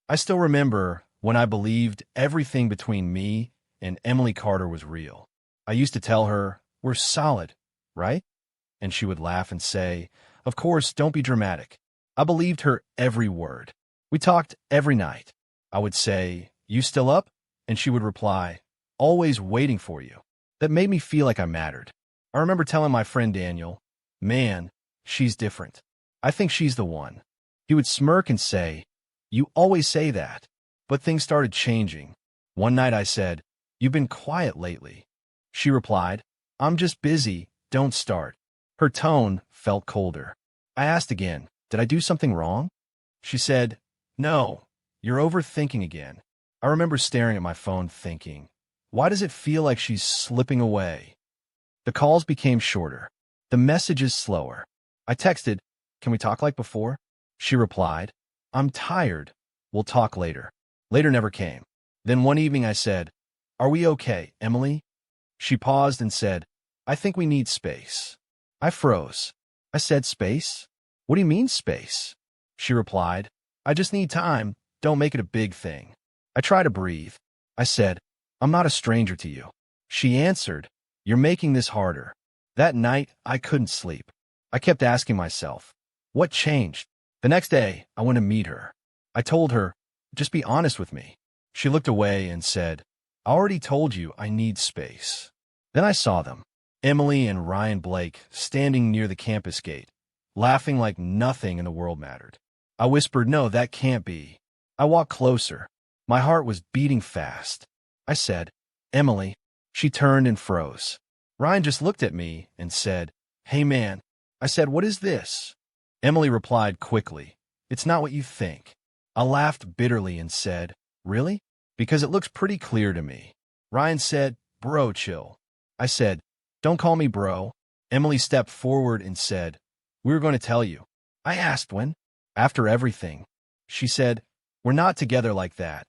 I still remember when I believed everything between me and Emily Carter was real. I used to tell her, "We're solid, right?" And she would laugh and say, "Of course, don't be dramatic." I believed her every word. We talked every night. I would say, "You still up?" And she would reply, "Always waiting for you." That made me feel like I mattered. I remember telling my friend Daniel, "Man, she's different. I think she's the one." He would smirk and say, "You always say that." But things started changing. One night I said, "You've been quiet lately." She replied, "I'm just busy, don't start." Her tone felt colder. I asked again, "Did I do something wrong?" She said, "No, you're overthinking again." I remember staring at my phone thinking, why does it feel like she's slipping away? The calls became shorter, the messages slower. I texted, "Can we talk like before?" She replied, "I'm tired. We'll talk later." Later never came. Then one evening I said, "Are we okay, Emily?" She paused and said, "I think we need space." I froze. I said, "Space? What do you mean space?" She replied, "I just need time. Don't make it a big thing." I tried to breathe. I said, "I'm not a stranger to you." She answered, "You're making this harder." That night, I couldn't sleep. I kept asking myself, what changed? The next day, I went to meet her. I told her, "Just be honest with me." She looked away and said, "I already told you I need space." Then I saw them, Emily and Ryan Blake, standing near the campus gate, laughing like nothing in the world mattered. I whispered, "No, that can't be." I walked closer. My heart was beating fast. I said, "Emily." She turned and froze. Ryan just looked at me and said, "Hey, man." I said, "What is this?" Emily replied quickly, "It's not what you think." I laughed bitterly and said, "Really?" "Because it looks pretty clear to me." Ryan said, "Bro, chill." I said, "Don't call me bro." Emily stepped forward and said, "We were going to tell you." I asked when. "After everything." She said, "We're not together like that.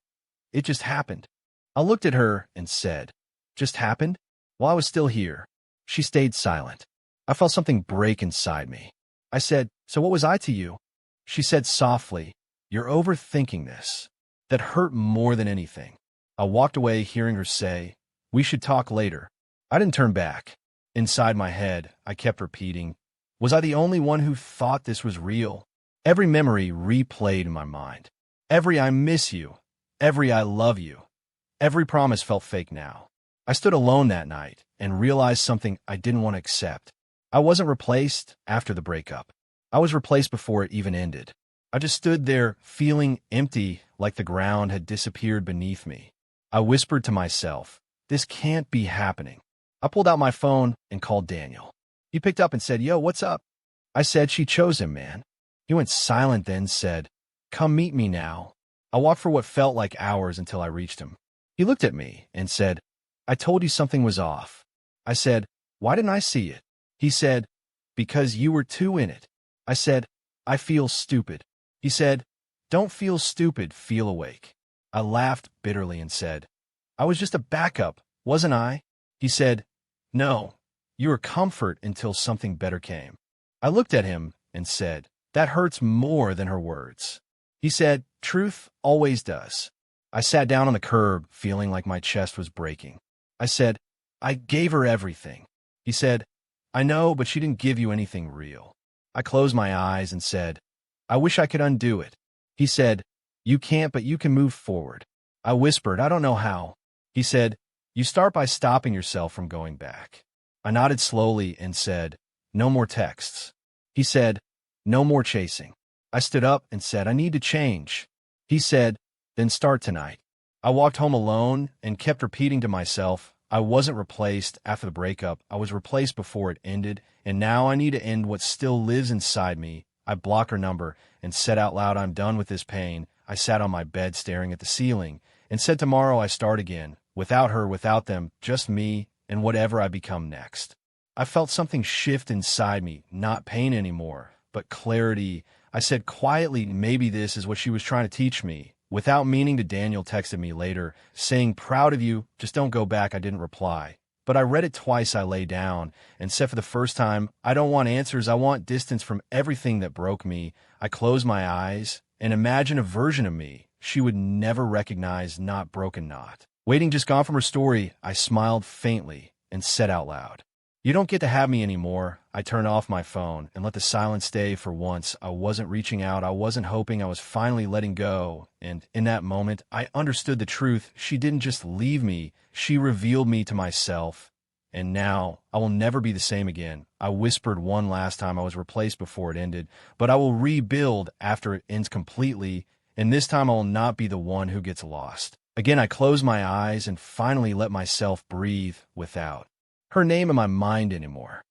It just happened." I looked at her and said, "Just happened?" While I was still here, she stayed silent. I felt something break inside me. I said, "So what was I to you?" She said softly, "You're overthinking this." That hurt more than anything. I walked away hearing her say, "We should talk later." I didn't turn back. Inside my head, I kept repeating, was I the only one who thought this was real? Every memory replayed in my mind. Every "I miss you." Every "I love you." Every promise felt fake now. I stood alone that night and realized something I didn't want to accept. I wasn't replaced after the breakup. I was replaced before it even ended. I just stood there feeling empty, like the ground had disappeared beneath me. I whispered to myself, "This can't be happening." I pulled out my phone and called Daniel. He picked up and said, "Yo, what's up?" I said, "She chose him, man." He went silent, then said, "Come meet me now." I walked for what felt like hours until I reached him. He looked at me and said, "I told you something was off." I said, "Why didn't I see it?" He said, "Because you were too in it." I said, "I feel stupid." He said, "Don't feel stupid, feel awake." I laughed bitterly and said, "I was just a backup, wasn't I?" He said, "No, you were comfort until something better came." I looked at him and said, "That hurts more than her words." He said, "Truth always does." I sat down on the curb, feeling like my chest was breaking. I said, "I gave her everything." He said, "I know, but she didn't give you anything real." I closed my eyes and said, "I wish I could undo it." He said, "You can't, but you can move forward." I whispered, "I don't know how." He said, "You start by stopping yourself from going back." I nodded slowly and said, "No more texts." He said, "No more chasing." I stood up and said, "I need to change." He said, "Then start tonight." I walked home alone and kept repeating to myself, I wasn't replaced after the breakup. I was replaced before it ended, and now I need to end what still lives inside me. I blocked her number and said out loud, "I'm done with this pain." I sat on my bed staring at the ceiling and said, "Tomorrow I start again, without her, without them, just me and whatever I become next." I felt something shift inside me, not pain anymore, but clarity. I said quietly, maybe this is what she was trying to teach me. Without meaning to, Daniel texted me later, saying, "Proud of you, just don't go back." I didn't reply. But I read it twice. I lay down and said for the first time, I don't want answers. I want distance from everything that broke me. I closed my eyes and imagine a version of me she would never recognize, not broken, not waiting, just gone from her story. I smiled faintly and said out loud, "You don't get to have me anymore." I turned off my phone and let the silence stay. For once, I wasn't reaching out. I wasn't hoping. I was finally letting go. And in that moment, I understood the truth. She didn't just leave me. She revealed me to myself. And now, I will never be the same again. I whispered one last time. I was replaced before it ended, but I will rebuild after it ends completely. And this time, I will not be the one who gets lost. Again, I closed my eyes and finally let myself breathe without her name in my mind anymore.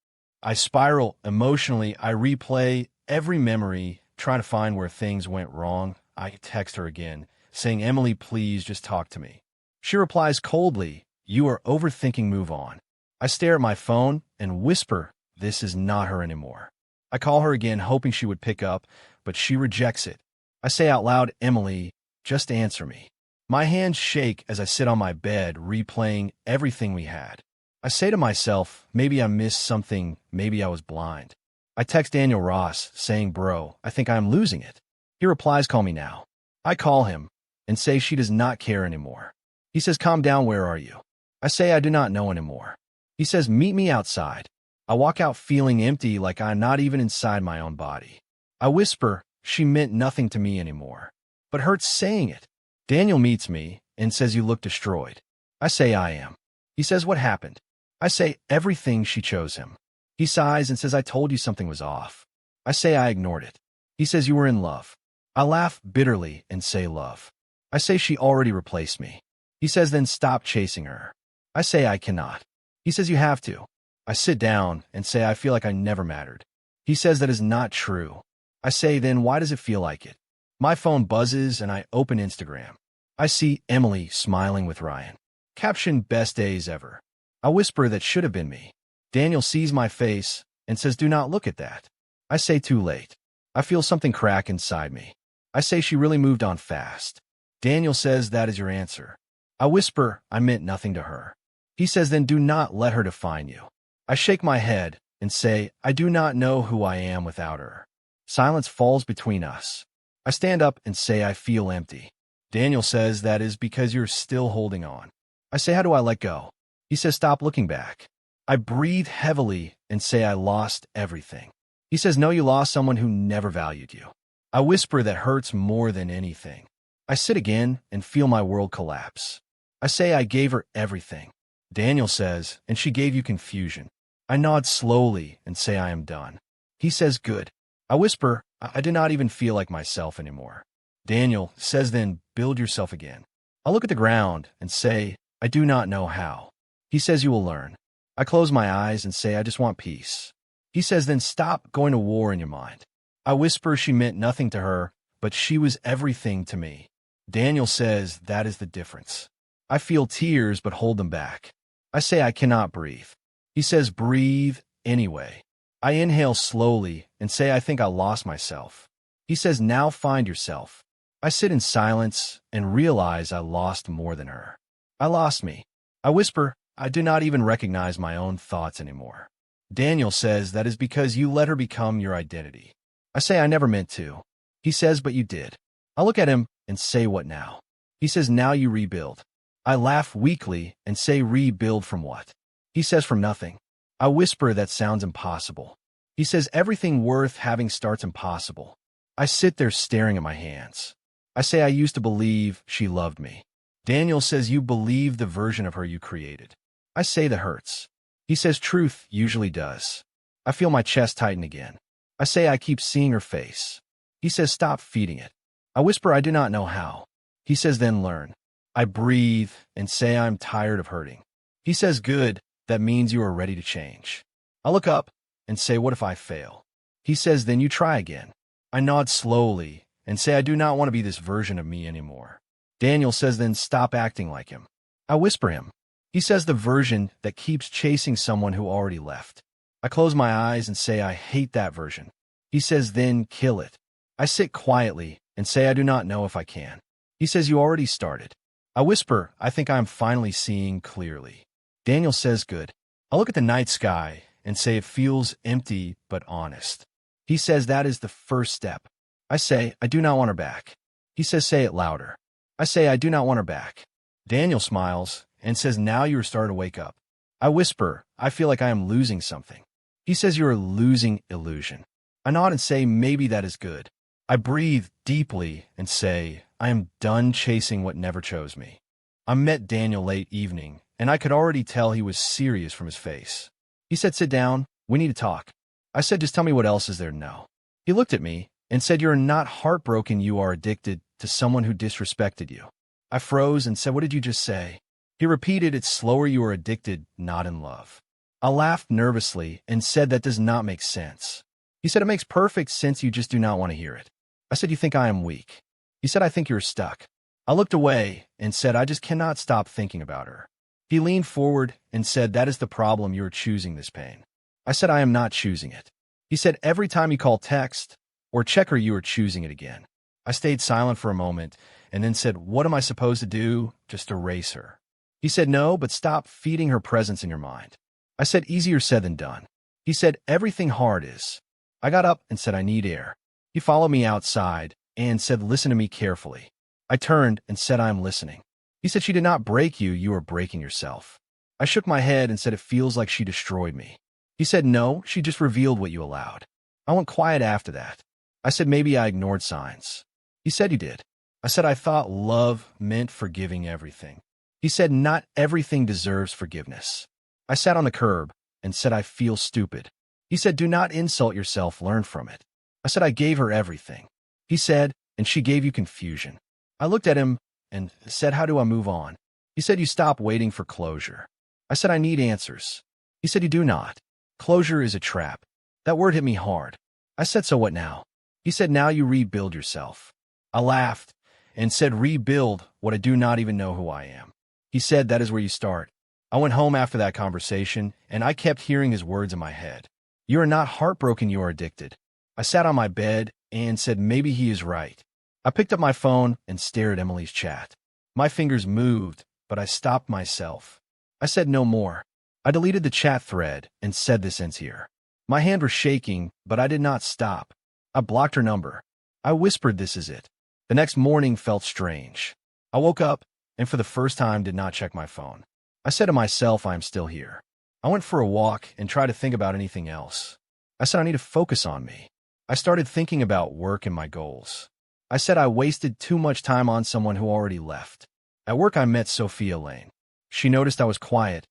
I spiral emotionally. I replay every memory, trying to find where things went wrong. I text her again, saying, "Emily, please just talk to me." She replies coldly, "You are overthinking, move on." I stare at my phone and whisper, "This is not her anymore." I call her again, hoping she would pick up, but she rejects it. I say out loud, "Emily, just answer me." My hands shake as I sit on my bed, replaying everything we had. I say to myself, maybe I missed something, maybe I was blind. I text Daniel Ross, saying, "Bro, I think I'm losing it." He replies, "Call me now." I call him and say she does not care anymore. He says, "Calm down, where are you?" I say, "I do not know anymore." He says, "Meet me outside." I walk out feeling empty, like I'm not even inside my own body. I whisper, she meant nothing to me anymore, but hurts saying it. Daniel meets me and says, "You look destroyed." I say, "I am." He says, "What happened?" I say, "Everything." She chose him. He sighs and says, "I told you something was off." I say, "I ignored it." He says, "You were in love." I laugh bitterly and say, "Love." I say, "She already replaced me." He says, "Then stop chasing her." I say, "I cannot." He says, "You have to." I sit down and say, "I feel like I never mattered." He says, "That is not true." I say, "Then why does it feel like it?" My phone buzzes and I open Instagram. I see Emily smiling with Ryan. Caption, "Best days ever." I whisper, "That should have been me." Daniel sees my face and says, "Do not look at that." I say, "Too late." I feel something crack inside me. I say, "She really moved on fast." Daniel says, "That is your answer." I whisper, "I meant nothing to her." He says, "Then do not let her define you." I shake my head and say, "I do not know who I am without her." Silence falls between us. I stand up and say, "I feel empty." Daniel says, "That is because you're still holding on." I say, "How do I let go?" He says, "Stop looking back." I breathe heavily and say, "I lost everything." He says, "No, you lost someone who never valued you." I whisper, "That hurts more than anything." I sit again and feel my world collapse. I say, "I gave her everything." Daniel says, "And she gave you confusion." I nod slowly and say, "I am done." He says, "Good." I whisper, I do not even feel like myself anymore." Daniel says, "Then build yourself again." I look at the ground and say, "I do not know how." He says, "You will learn." I close my eyes and say, "I just want peace." He says, "Then stop going to war in your mind." I whisper, she meant nothing to her, but she was everything to me. Daniel says, "That is the difference." I feel tears but hold them back. I say, "I cannot breathe." He says, "Breathe anyway." I inhale slowly and say, "I think I lost myself." He says, "Now find yourself." I sit in silence and realize I lost more than her. I lost me. I whisper, I do not even recognize my own thoughts anymore. Daniel says, "That is because you let her become your identity." I say, "I never meant to." He says, "But you did." I look at him and say, "What now?" He says, "Now you rebuild." I laugh weakly and say, "Rebuild from what?" He says, "From nothing." I whisper, "That sounds impossible." He says, "Everything worth having starts impossible." I sit there staring at my hands. I say, "I used to believe she loved me." Daniel says, "You believe the version of her you created." I say, "That hurts." He says, "Truth usually does." I feel my chest tighten again. I say, "I keep seeing her face." He says, "Stop feeding it." I whisper, "I do not know how." He says, "Then learn." I breathe and say, "I'm tired of hurting." He says, "Good. That means you are ready to change." I look up and say, "What if I fail?" He says, "Then you try again." I nod slowly and say, "I do not want to be this version of me anymore." Daniel says, "Then stop acting like him." I whisper him. He says, "The version that keeps chasing someone who already left." I close my eyes and say, "I hate that version." He says, "Then kill it." I sit quietly and say, "I do not know if I can." He says, "You already started." I whisper, "I think I am finally seeing clearly." Daniel says, "Good." I look at the night sky and say, "It feels empty but honest." He says, "That is the first step." I say, I do not want her back. He says, say it louder. I say, I do not want her back. Daniel smiles and says, now you are starting to wake up. I whisper, I feel like I am losing something. He says, you are losing illusion. I nod and say, maybe that is good. I breathe deeply and say, I am done chasing what never chose me. I met Daniel late evening, and I could already tell he was serious from his face. He said, sit down, we need to talk. I said, just tell me what else is there to know. He looked at me and said, you're not heartbroken, you are addicted to someone who disrespected you. I froze and said, what did you just say? He repeated, it's slower, you are addicted, not in love. I laughed nervously and said, that does not make sense. He said, it makes perfect sense, you just do not want to hear it. I said, you think I am weak? He said, I think you're stuck. I looked away and said, I just cannot stop thinking about her. He leaned forward and said, that is the problem, you are choosing this pain. I said, I am not choosing it. He said, every time you call, text, or check her, you are choosing it again. I stayed silent for a moment and then said, what am I supposed to do? Just erase her. He said, no, but stop feeding her presence in your mind. I said, easier said than done. He said, everything hard is. I got up and said, I need air. He followed me outside and said, listen to me carefully. I turned and said, I am listening. He said, she did not break you, you are breaking yourself. I shook my head and said, it feels like she destroyed me. He said, no, she just revealed what you allowed. I went quiet after that. I said, maybe I ignored signs. He said he did. I said, I thought love meant forgiving everything. He said, not everything deserves forgiveness. I sat on the curb and said, I feel stupid. He said, do not insult yourself, learn from it. I said, I gave her everything. He said, and she gave you confusion. I looked at him and said, how do I move on? He said, you stop waiting for closure. I said, I need answers. He said, you do not. Closure is a trap. That word hit me hard. I said, so what now? He said, now you rebuild yourself. I laughed and said, rebuild what I do not even know who I am. He said, that is where you start. I went home after that conversation, and I kept hearing his words in my head. You are not heartbroken, you are addicted. I sat on my bed and said, maybe he is right. I picked up my phone and stared at Emily's chat. My fingers moved, but I stopped myself. I said no more. I deleted the chat thread and said, this ends here. My hand was shaking, but I did not stop. I blocked her number. I whispered, this is it. The next morning felt strange. I woke up and for the first time did not check my phone. I said to myself, I am still here. I went for a walk and tried to think about anything else. I said, I need to focus on me. I started thinking about work and my goals. I said I wasted too much time on someone who already left. At work, I met Sophia Lane. She noticed I was quiet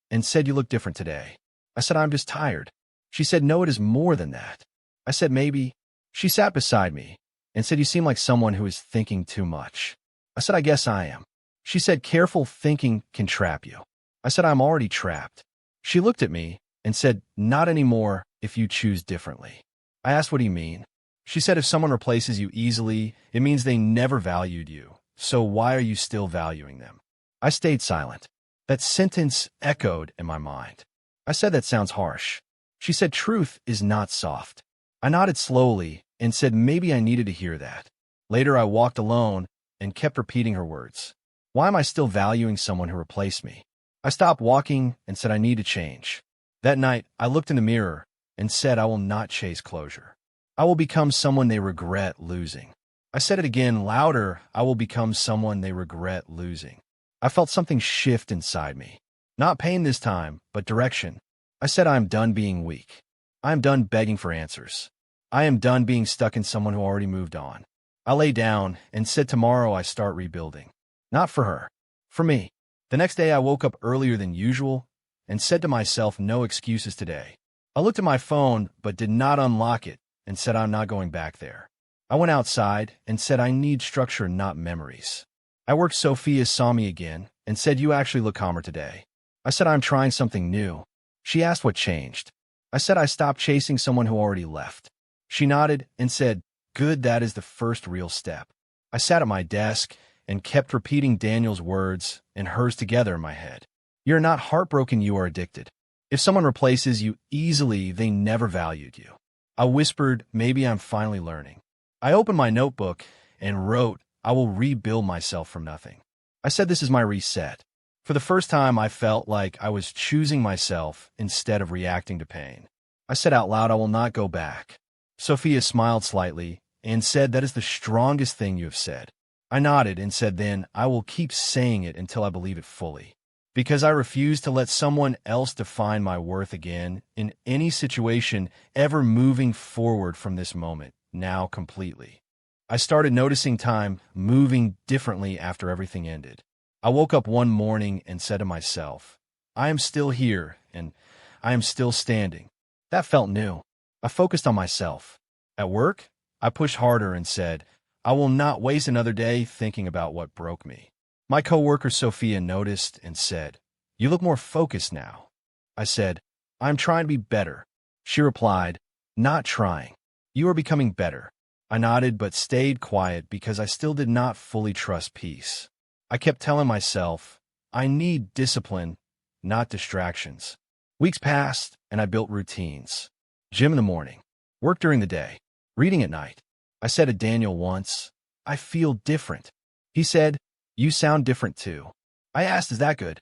and said, you look different today. I said, I'm just tired. She said, no, it is more than that. I said, maybe. She sat beside me and said, you seem like someone who is thinking too much. I said, I guess I am. She said, careful thinking can trap you. I said, I'm already trapped. She looked at me and said, not anymore if you choose differently. I asked, what do you mean? She said, if someone replaces you easily, it means they never valued you. So why are you still valuing them? I stayed silent. That sentence echoed in my mind. I said, that sounds harsh. She said, truth is not soft. I nodded slowly and said, maybe I needed to hear that. Later, I walked alone and kept repeating her words. Why am I still valuing someone who replaced me? I stopped walking and said, I need to change. That night, I looked in the mirror and said, I will not chase closure. I will become someone they regret losing. I said it again louder, I will become someone they regret losing. I felt something shift inside me. Not pain this time, but direction. I said, I am done being weak. I am done begging for answers. I am done being stuck in someone who already moved on. I lay down and said, tomorrow I start rebuilding. Not for her, for me. The next day I woke up earlier than usual and said to myself, no excuses today. I looked at my phone but did not unlock it and said, I'm not going back there. I went outside and said, I need structure, not memories. At work, Sophia saw me again and said, you actually look calmer today. I said, I'm trying something new. She asked what changed. I said, I stopped chasing someone who already left. She nodded and said, good, that is the first real step. I sat at my desk and kept repeating Daniel's words and hers together in my head. You're not heartbroken, you are addicted. If someone replaces you easily, they never valued you. I whispered, maybe I'm finally learning. I opened my notebook and wrote, I will rebuild myself from nothing. I said, this is my reset. For the first time, I felt like I was choosing myself instead of reacting to pain. I said out loud, I will not go back. Sophia smiled slightly and said, "That is the strongest thing you have said." I nodded and said, "Then I will keep saying it until I believe it fully. Because I refuse to let someone else define my worth again in any situation ever moving forward from this moment, now completely." I started noticing time moving differently after everything ended. I woke up one morning and said to myself, "I am still here, and I am still standing." That felt new. I focused on myself. At work, I pushed harder and said, "I will not waste another day thinking about what broke me." My coworker Sophia noticed and said, "You look more focused now." I said, "I'm trying to be better." She replied, "Not trying. You are becoming better." I nodded but stayed quiet because I still did not fully trust peace. I kept telling myself, I need discipline, not distractions. Weeks passed, and I built routines. Gym in the morning, work during the day, reading at night. I said to Daniel once, "I feel different." He said, "You sound different too." I asked, "Is that good?"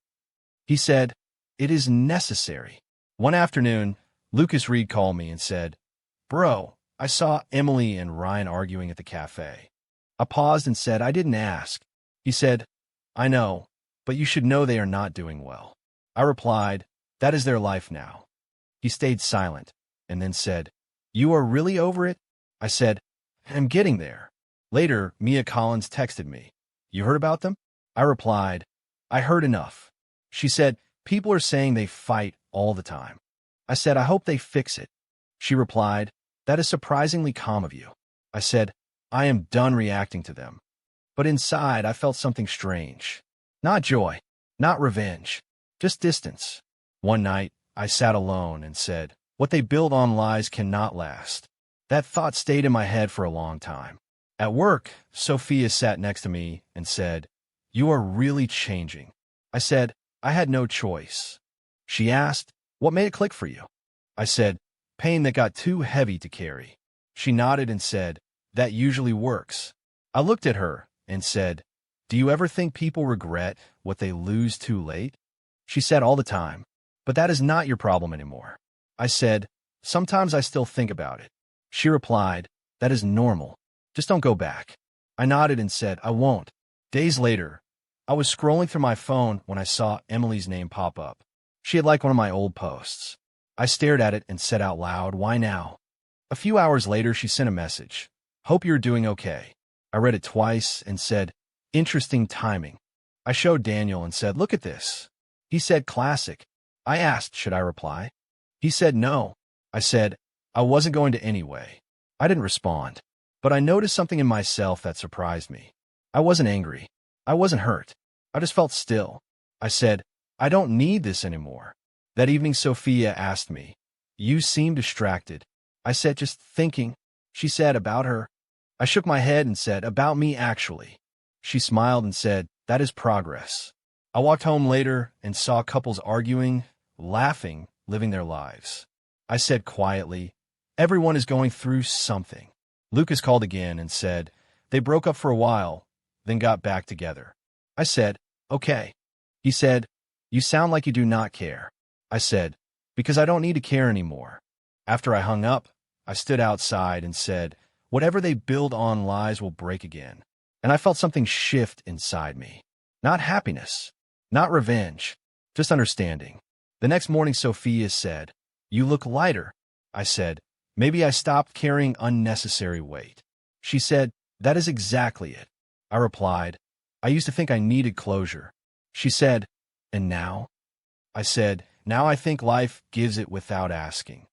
He said, "It is necessary." One afternoon, Lucas Reed called me and said, "Bro, I saw Emily and Ryan arguing at the cafe." I paused and said, "I didn't ask." He said, "I know, but you should know they are not doing well." I replied, "That is their life now." He stayed silent and then said, "You are really over it?" I said, "I'm getting there." Later, Mia Collins texted me, "You heard about them?" I replied, "I heard enough." She said, "People are saying they fight all the time." I said, "I hope they fix it." She replied, "That is surprisingly calm of you." I said, "I am done reacting to them." But inside, I felt something strange. Not joy, not revenge, just distance. One night, I sat alone and said, "What they build on lies cannot last." That thought stayed in my head for a long time. At work, Sophia sat next to me and said, "You are really changing." I said, "I had no choice." She asked, "What made it click for you?" I said, "Pain that got too heavy to carry." She nodded and said, "That usually works." I looked at her and said, "Do you ever think people regret what they lose too late?" She said, "All the time. But that is not your problem anymore." I said, "Sometimes I still think about it." She replied, "That is normal. Just don't go back." I nodded and said, "I won't." Days later, I was scrolling through my phone when I saw Emily's name pop up. She had liked one of my old posts. I stared at it and said out loud, "Why now?" A few hours later, she sent a message. "Hope you're doing okay." I read it twice and said, "Interesting timing." I showed Daniel and said, "Look at this." He said, "Classic." I asked, should I reply? He said no. I said, I wasn't going to anyway. I didn't respond, but I noticed something in myself that surprised me. I wasn't angry. I wasn't hurt. I just felt still. I said, "I don't need this anymore." That evening, Sophia asked me, "You seem distracted." I said, "Just thinking." She said, "About her?" I shook my head and said, "About me, actually." She smiled and said, "That is progress." I walked home later and saw couples arguing, laughing, living their lives. I said quietly, "Everyone is going through something." Lucas called again and said, "They broke up for a while, then got back together." I said, "Okay." He said, "You sound like you do not care." I said, "Because I don't need to care anymore." After I hung up, I stood outside and said, "Whatever they build on lies will break again." And I felt something shift inside me. Not happiness, not revenge, just understanding. The next morning, Sophia said, "You look lighter." I said, "Maybe I stopped carrying unnecessary weight." She said, "That is exactly it." I replied, "I used to think I needed closure." She said, "And now?" I said, "Now I think life gives it without asking."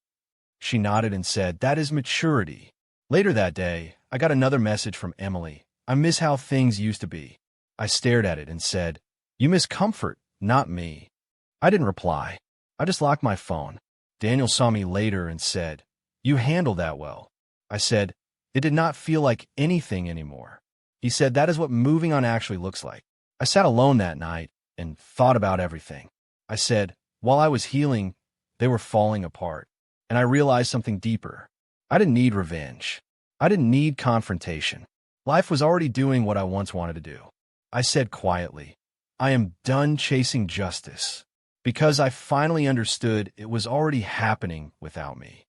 She nodded and said, "That is maturity." Later that day, I got another message from Emily. "I miss how things used to be." I stared at it and said, "You miss comfort, not me." I didn't reply. I just locked my phone. Daniel saw me later and said, "You handled that well." I said, "It did not feel like anything anymore." He said, "That is what moving on actually looks like." I sat alone that night and thought about everything. I said, while I was healing, they were falling apart. And I realized something deeper. I didn't need revenge. I didn't need confrontation. Life was already doing what I once wanted to do. I said quietly, "I am done chasing justice," because I finally understood it was already happening without me.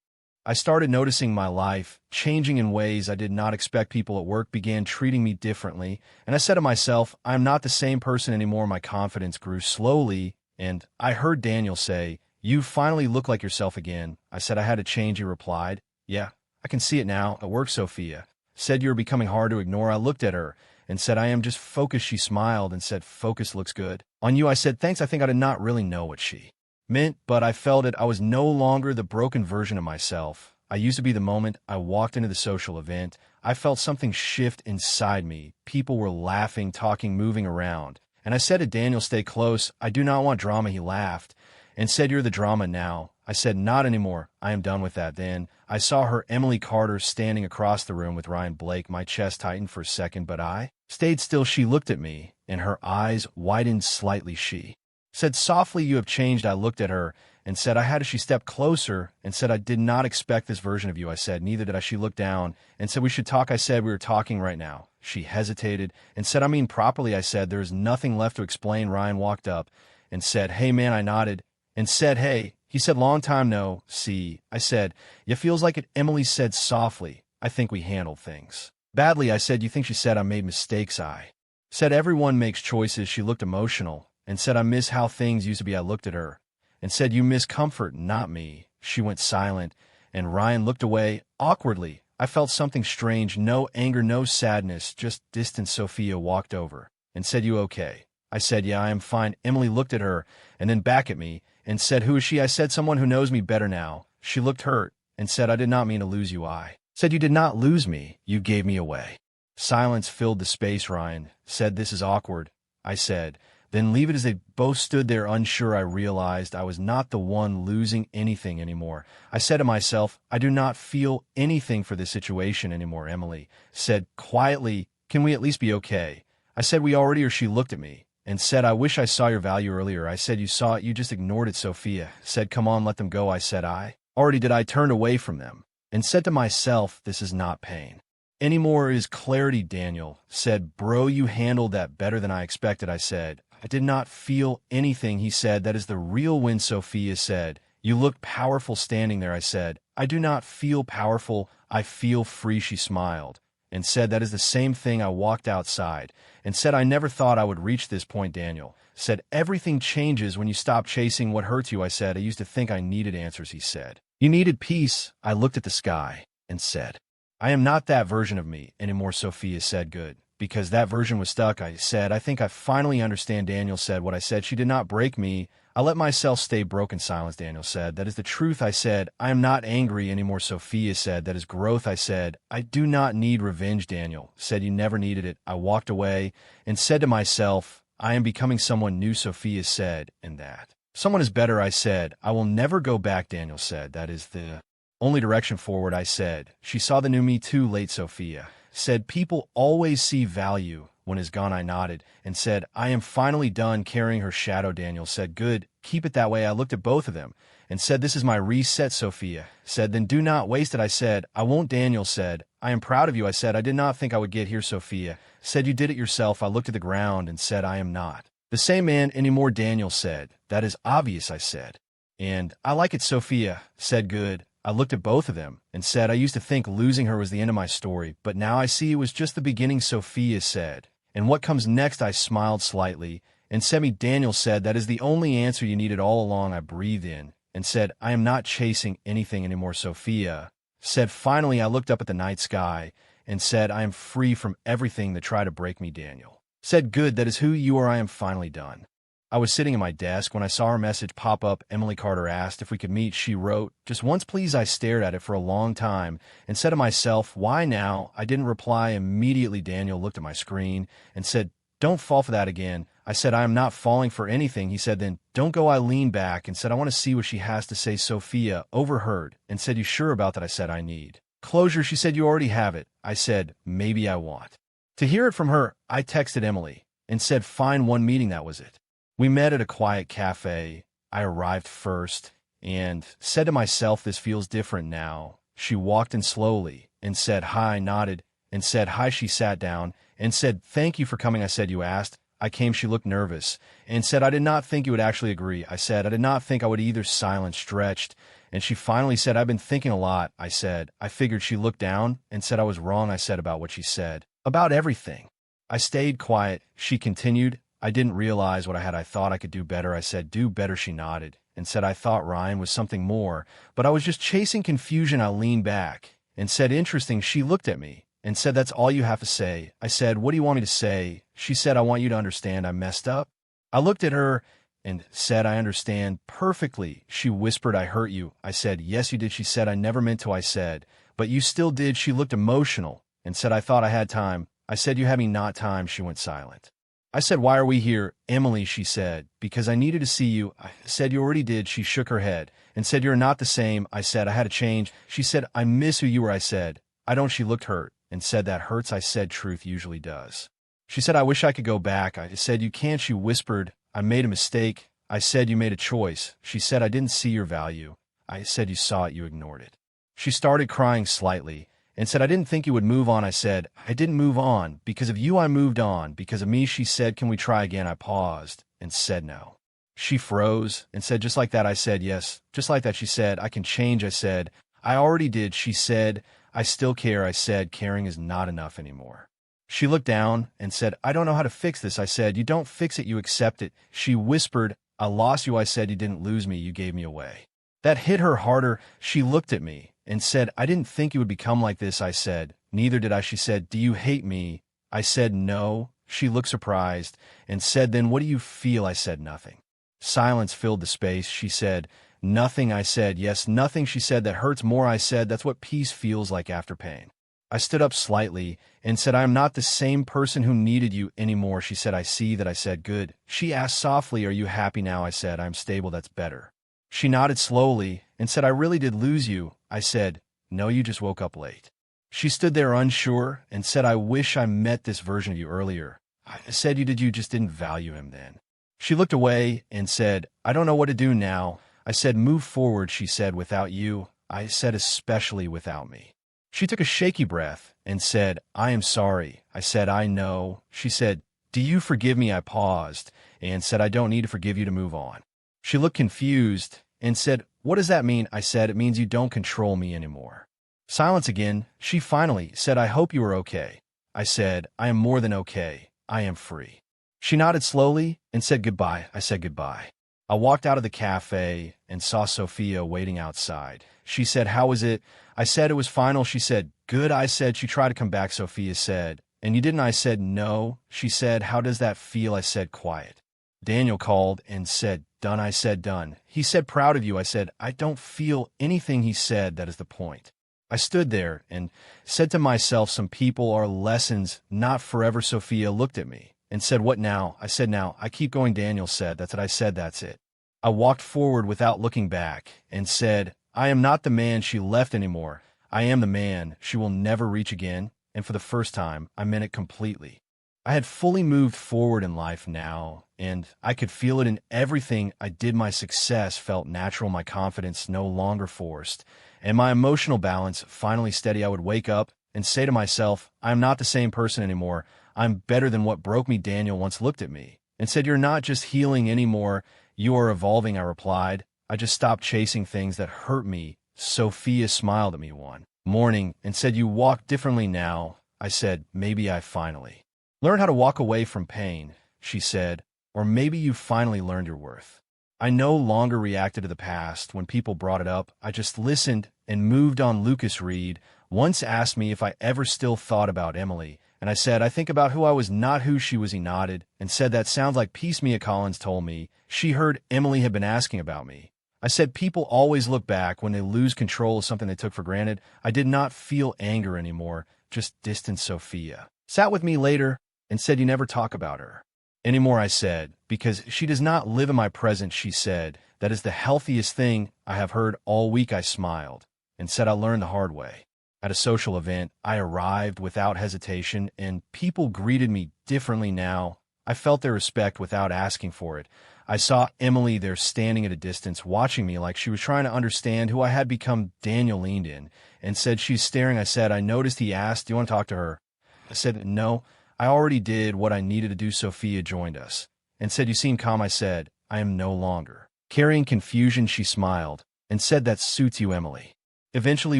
I started noticing my life changing in ways I did not expect. People at work began treating me differently, and I said to myself, I'm not the same person anymore. My confidence grew slowly, and I heard Daniel say, you finally look like yourself again. I said I had to change. He replied, yeah, I can see it now. At work, Sophia said you're becoming hard to ignore. I looked at her and said, I am just focused. She smiled and said, focus looks good on you. I said, thanks. I think I did not really know what she meant, but I felt it. I was no longer the broken version of myself I used to be. The moment I walked into the social event, I felt something shift inside me. People were laughing, talking, moving around. And I said to Daniel, stay close. I do not want drama. He laughed and said, you're the drama now. I said, not anymore. I am done with that. Then I saw her, Emily Carter, standing across the room with Ryan Blake. My chest tightened for a second, but I stayed still. She looked at me, and her eyes widened slightly. She said softly, you have changed. I looked at her and said, I had to. She stepped closer and said, I did not expect this version of you. I said, neither did I. She looked down and said, we should talk. I said, we were talking right now. She hesitated and said, I mean properly. I said, there is nothing left to explain. Ryan walked up and said, hey man. I nodded and said, hey. He said, long time no see. I said, it feels like it. Emily said softly, I think we handled things badly. I said, you think? She said, I made mistakes. I said, everyone makes choices. She looked emotional and said, I miss how things used to be. I looked at her and said, you miss comfort, not me. She went silent, and Ryan looked away awkwardly. I felt something strange, no anger, no sadness, just distance. Sophia walked over and said, you okay? I said, yeah, I am fine. Emily looked at her and then back at me and said, who is she? I said, someone who knows me better now. She looked hurt and said, I did not mean to lose you. I said, you did not lose me. You gave me away. Silence filled the space. Ryan said, this is awkward. I said, then leave it. As they both stood there unsure, I realized I was not the one losing anything anymore. I said to myself, I do not feel anything for this situation anymore. Emily said quietly, can we at least be okay? I said, we already are. She looked at me and said, I wish I saw your value earlier. I said, you saw it, you just ignored it. Sophia said, come on, let them go. I said, I already did. I turned away from them and said to myself, this is not pain anymore, it is clarity. Daniel said, bro, you handled that better than I expected. I said, I did not feel anything. He said, that is the real win. Sophia said, you looked powerful standing there. I said, I do not feel powerful. I feel free. She smiled and said, that is the same thing. I walked outside and said, I never thought I would reach this point. Daniel said, everything changes when you stop chasing what hurts you. I said, I used to think I needed answers. He said, you needed peace. I looked at the sky and said, I am not that version of me anymore. Sophia said, good, because that version was stuck. I said, I think I finally understand. Daniel said, what I said. She did not break me. I let myself stay broken. Silence. Daniel said, that is the truth. I said, I am not angry anymore. Sophia said, that is growth. I said, I do not need revenge. Daniel said, you never needed it. I walked away and said to myself, I am becoming someone new. Sophia said, and that someone is better. I said, I will never go back. Daniel said, that is the only direction forward. I said, she saw the new me too late. Sophia said, people always see value when it's gone. I nodded and said, I am finally done carrying her shadow. Daniel said, good, keep it that way. I looked at both of them and said, this is my reset. Sophia said, then do not waste it. I said, I won't. Daniel said, I am proud of you. I said, I did not think I would get here. Sophia said, you did it yourself. I looked at the ground and said, I am not the same man anymore. Daniel said, that is obvious. I said, and I like it. Sophia said, good. I looked at both of them and said, I used to think losing her was the end of my story, but now I see it was just the beginning. Sophia said, and what comes next? I smiled slightly and said, Daniel said, that is the only answer you needed all along. I breathed in and said, I am not chasing anything anymore. Sophia said, finally. I looked up at the night sky and said, I am free from everything that tried to break me. Daniel said, good, that is who you are. I am finally done. I was sitting at my desk when I saw her message pop up. Emily Carter asked if we could meet. She wrote, just once, please. I stared at it for a long time and said to myself, why now? I didn't reply immediately. Daniel looked at my screen and said, don't fall for that again. I said, I am not falling for anything. He said, then don't go. I leaned back and said, I want to see what she has to say. Sophia overheard and said, you sure about that? I said, I need closure. She said, you already have it. I said, maybe I want to hear it from her. I texted Emily and said, fine, one meeting. That was it. We met at a quiet cafe. I arrived first and said to myself, this feels different now. She walked in slowly and said, hi. I nodded and said, hi. She sat down and said, thank you for coming. I said, you asked. I came. She looked nervous and said, I did not think you would actually agree. I said, I did not think I would either. Silence. Stretched And she finally said, I've been thinking a lot, I said. I figured. She looked down and said I was wrong, I said, about what she said. About everything. I stayed quiet. She continued, I didn't realize what I had. I thought I could do better. I said, do better. She nodded and said, I thought Ryan was something more, but I was just chasing confusion. I leaned back and said, interesting. She looked at me and said, that's all you have to say. I said, what do you want me to say? She said, I want you to understand I messed up. I looked at her and said, I understand perfectly. She whispered, I hurt you. I said, yes, you did. She said, I never meant to. I said, but you still did. She looked emotional and said, I thought I had time. I said, you have me not time. She went silent. I said, why are we here? Emily, she said, because I needed to see you. I said, you already did. She shook her head and said, you're not the same. I said, I had to change. She said, I miss who you were. I said, I don't. She looked hurt and said, that hurts. I said, truth usually does. She said, I wish I could go back. I said, you can't. She whispered, I made a mistake. I said, you made a choice. She said, I didn't see your value. I said, you saw it. You ignored it. She started crying slightly and said, I didn't think you would move on. I said, I didn't move on. Because of you, I moved on. Because of me, she said, can we try again? I paused and said no. She froze and said, just like that. I said, yes. Just like that. She said, I can change. I said, I already did. She said, I still care. I said, caring is not enough anymore. She looked down and said, I don't know how to fix this. I said, you don't fix it. You accept it. She whispered, I lost you. I said, you didn't lose me. You gave me away. That hit her harder. She looked at me and said, I didn't think you would become like this. I said, neither did I. She said, do you hate me? I said, no. She looked surprised and said, then what do you feel? I said, nothing. Silence filled the space. She said, nothing. I said, yes, nothing. She said, that hurts more. I said, that's what peace feels like after pain. I stood up slightly and said, I am not the same person who needed you anymore. She said, I see that. I said, good. She asked softly, are you happy now? I said, I'm stable. That's better. She nodded slowly and said, I really did lose you. I said, no, you just woke up late. She stood there unsure and said, I wish I met this version of you earlier. I said, you just didn't value him then. She looked away and said, I don't know what to do now. I said, move forward. She said, without you. I said, especially without me. She took a shaky breath and said, I am sorry. I said, I know. She said, do you forgive me? I paused and said, I don't need to forgive you to move on. She looked confused and said, what does that mean? I said, it means you don't control me anymore. Silence again. She finally said, I hope you are okay. I said, I am more than okay. I am free. She nodded slowly and said goodbye. I said goodbye. I walked out of the cafe and saw Sophia waiting outside. She said, how was it? I said, it was final. She said, good. I said, she tried to come back. Sophia said, and you didn't? I said, no. She said, how does that feel? I said, quiet. Daniel called and said, done. I said, done. He said, proud of you. I said, I don't feel anything. He said, that is the point. I stood there and said to myself, some people are lessons, not forever. Sophia looked at me and said, what now? I said, now. I keep going. Daniel said, that's it. I said, that's it. I walked forward without looking back and said, I am not the man she left anymore. I am the man she will never reach again. And for the first time, I meant it completely. I had fully moved forward in life now, and I could feel it in everything I did. My success felt natural, my confidence no longer forced, and my emotional balance finally steady. I would wake up and say to myself, I am not the same person anymore. I'm better than what broke me. Daniel once looked at me and said, you're not just healing anymore, you are evolving. I replied, I just stopped chasing things that hurt me. Sophia smiled at me one morning and said, you walk differently now. I said, maybe I finally learned how to walk away from pain. She said, or maybe you finally learned your worth. I no longer reacted to the past when people brought it up. I just listened and moved on. Lucas Reed once asked me if I ever still thought about Emily, and I said, I think about who I was, not who she was. He nodded and said, that sounds like peace. Mia Collins told me she heard Emily had been asking about me. I said, people always look back when they lose control of something they took for granted. I did not feel anger anymore, just distance. Sophia sat with me later and said, you never talk about her anymore. I said, because she does not live in my presence. She said, that is the healthiest thing I have heard all week. I smiled and said, I learned the hard way. At a social event, I arrived without hesitation, and people greeted me differently now. I felt their respect without asking for it. I saw Emily there standing at a distance, watching me like she was trying to understand who I had become. Daniel leaned in and said, she's staring. I said, I noticed. He asked, do you want to talk to her? I said, no, I already did what I needed to do. Sophia joined us and said, you seem calm. I said, I am no longer carrying confusion. She smiled and said, "That suits you, Emily." Eventually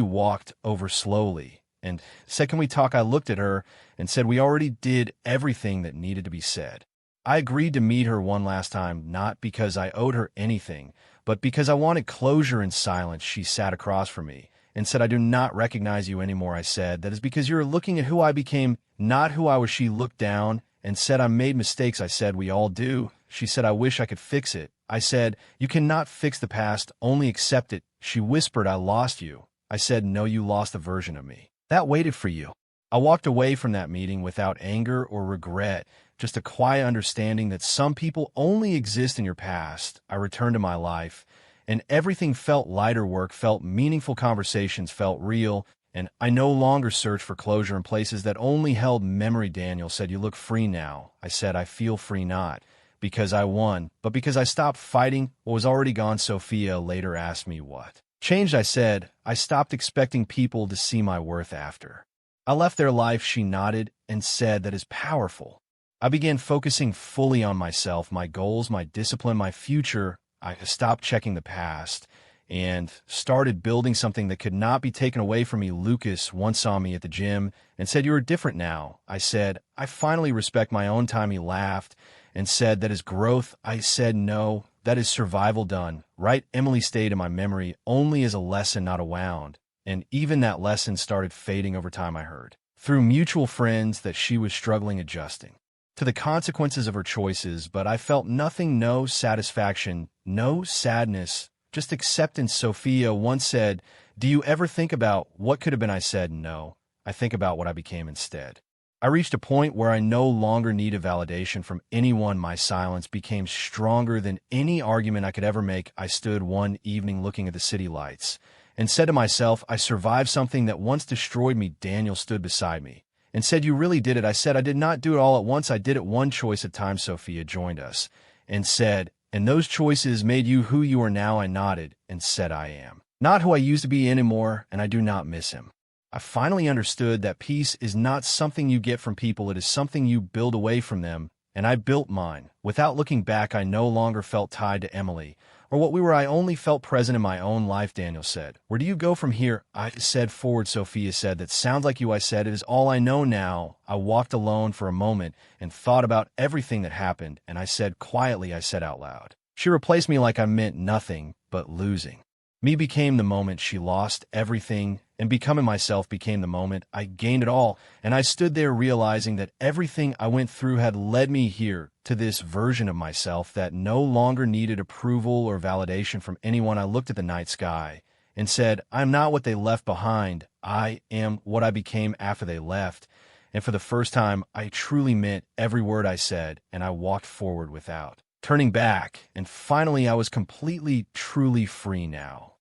walked over slowly and said, "Can we talk?" I looked at her and said, "We already did everything that needed to be said." I agreed to meet her one last time, not because I owed her anything, but because I wanted closure in silence. She sat across from me and said, "I do not recognize you anymore." I said, "That is because you're looking at who I became, not who I was." She looked down and said, "I made mistakes." I said, "We all do." She said, "I wish I could fix it." I said, "You cannot fix the past, only accept it." She whispered, "I lost you." I said, "No, you lost a version of me that waited for you." I walked away from that meeting without anger or regret, just a quiet understanding that some people only exist in your past. I returned to my life, and everything felt lighter. Work felt meaningful, conversations felt real, and I no longer searched for closure in places that only held memory. Daniel said, "You look free now." I said, "I feel free not because I won, but because I stopped fighting what was already gone." Sophia later asked me what changed. I said, "I stopped expecting people to see my worth after I left their life." She nodded and said, "That is powerful." I began focusing fully on myself, my goals, my discipline, my future. I stopped checking the past and started building something that could not be taken away from me. Lucas once saw me at the gym and said, "You are different now." I said, "I finally respect my own time." He laughed and said, "That is growth." I said, "No, that is survival done right." Emily stayed in my memory only as a lesson, not a wound. And even that lesson started fading over time. I heard through mutual friends that she was struggling adjusting to the consequences of her choices, but I felt nothing, no satisfaction, no sadness, just acceptance. Sophia once said, "Do you ever think about what could have been?" I said, "No, I think about what I became instead." I reached a point where I no longer needed validation from anyone. My silence became stronger than any argument I could ever make. I stood one evening looking at the city lights and said to myself, "I survived something that once destroyed me." Daniel stood beside me and said, "You really did it." I said, "I did not do it all at once. I did it one choice at a time." Sophia joined us and said, "And those choices made you who you are now." I nodded and said, "I am not who I used to be anymore, and I do not miss him." I finally understood that peace is not something you get from people. It is something you build away from them, and I built mine. Without looking back, I no longer felt tied to Emily or what we were. I only felt present in my own life. Daniel said, "Where do you go from here?" I said, "Forward." Sophia said, "That sounds like you." I said, "It is all I know now." I walked alone for a moment and thought about everything that happened, and I said quietly, I said out loud, "She replaced me like I meant nothing but losing. Me became the moment." She lost everything, and becoming myself became the moment. I gained it all, and I stood there realizing that everything I went through had led me here to this version of myself that no longer needed approval or validation from anyone. I looked at the night sky and said, "I'm not what they left behind. I am what I became after they left." And for the first time, I truly meant every word I said, and I walked forward without turning back. And finally, I was completely, truly free now.